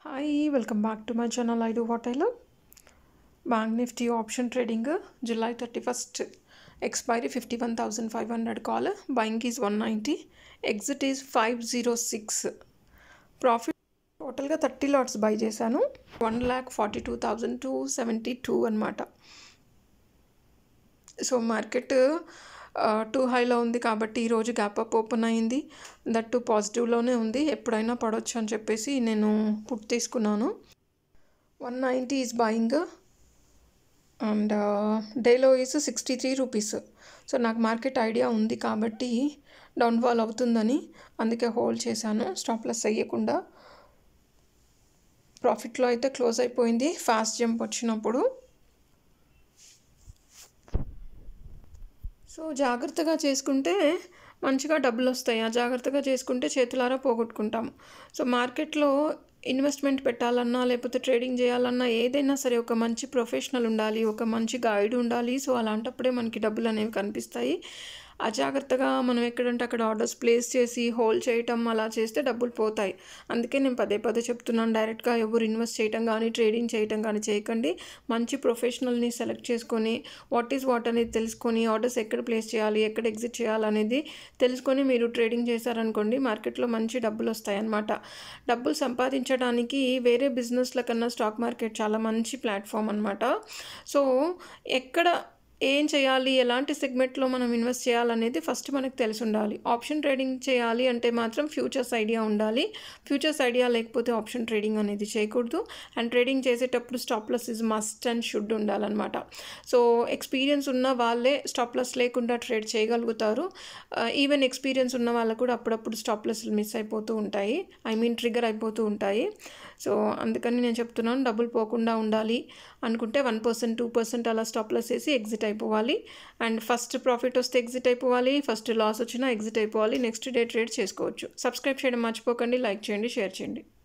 Hi, welcome back to my channel. I do what I love. Bank Nifty option trading July 31st. Expiry 51,500 call. Buying is 190. Exit is 506. Profit టోటల్గా 30 LADS by చేశాను. 1,42,272 అనమాట. So market two హైలో ఉంది కాబట్టి ఈరోజు gap up open అయింది. That పాజిటివ్లోనే ఉంది. ఎప్పుడైనా పడవచ్చు అని చెప్పేసి నేను పుట్ తీసుకున్నాను. 190 ఈజ్ బయింగ్ అండ్ డేలో ఈజ్ 63 రూపీస్. సో నాకు మార్కెట్ ఐడియా ఉంది కాబట్టి డౌన్ఫాల్ అవుతుందని అందుకే హోల్డ్ చేశాను స్టాప్ లాస్ వేయకుండా. ప్రాఫిట్లో అయితే క్లోజ్ అయిపోయింది ఫాస్ట్ జంప్ వచ్చినప్పుడు. సో జాగ్రత్తగా చేసుకుంటే మంచిగా డబ్బులు వస్తాయి. అజాగ్రత్తగా చేసుకుంటే చేతులారా పోగొట్టుకుంటాం. సో మార్కెట్లో ఇన్వెస్ట్మెంట్ పెట్టాలన్నా లేకపోతే ట్రేడింగ్ చేయాలన్నా ఏదైనా సరే ఒక మంచి ప్రొఫెషనల్ ఉండాలి, ఒక మంచి గైడ్ ఉండాలి. సో అలాంటప్పుడే మనకి డబ్బులు అనేవి కనిపిస్తాయి. అజాగ్రత్తగా మనం ఎక్కడంటే అక్కడ ఆర్డర్స్ ప్లేస్ చేసి హోల్డ్ చేయటం అలా చేస్తే డబ్బులు పోతాయి. అందుకే నేను పదే పదే చెప్తున్నాను, డైరెక్ట్గా ఎవరు ఇన్వెస్ట్ చేయటం కానీ ట్రేడింగ్ చేయటం కానీ చేయకండి. మంచి ప్రొఫెషనల్ని సెలెక్ట్ చేసుకొని వాట్ ఈజ్ వాట్ అనేది తెలుసుకొని ఆర్డర్స్ ఎక్కడ ప్లేస్ చేయాలి, ఎక్కడ ఎగ్జిట్ చేయాలనేది తెలుసుకొని మీరు ట్రేడింగ్ చేశారనుకోండి మార్కెట్లో మంచి డబ్బులు వస్తాయి అన్నమాట. డబ్బులు సంపాదించడానికి వేరే బిజినెస్ల కన్నా స్టాక్ మార్కెట్ చాలా మంచి ప్లాట్ఫామ్ అన్నమాట. సో ఎక్కడ ఏం చేయాలి, ఎలాంటి సెగ్మెంట్లో మనం ఇన్వెస్ట్ చేయాలనేది ఫస్ట్ మనకు తెలిసి ఉండాలి. ఆప్షన్ ట్రేడింగ్ చేయాలి అంటే మాత్రం ఫ్యూచర్స్ ఐడియా ఉండాలి. ఫ్యూచర్స్ ఐడియా లేకపోతే ఆప్షన్ ట్రేడింగ్ అనేది చేయకూడదు. అండ్ ట్రేడింగ్ చేసేటప్పుడు stop loss is must and should ఉండాలన్నమాట. సో ఎక్స్పీరియన్స్ ఉన్న వాళ్ళే స్టాప్ లాస్ లేకుండా ట్రేడ్ చేయగలుగుతారు. ఈవెన్ ఎక్స్పీరియన్స్ ఉన్న వాళ్ళకు కూడా అప్పుడప్పుడు స్టాప్ లాస్లు మిస్ అయిపోతూ ఉంటాయి, ట్రిగర్ అయిపోతూ ఉంటాయి. సో అందుకని నేను చెప్తున్నాను, డబ్బులు పోకుండా ఉండాలి అనుకుంటే 1%, 2% అలా స్టాప్ లాస్ వేసి ఎగ్జిట్ అయిపోవాలి. అండ్ ఫస్ట్ ప్రాఫిట్ వస్తే ఎగ్జిట్ అయిపోవాలి, ఫస్ట్ లాస్ వచ్చినా ఎగ్జిట్ అయిపోవాలి. నెక్స్ట్ డే ట్రేడ్ చేసుకోవచ్చు. సబ్స్క్రైబ్ చేయడం మర్చిపోకండి, లైక్ చేయండి, షేర్ చేయండి.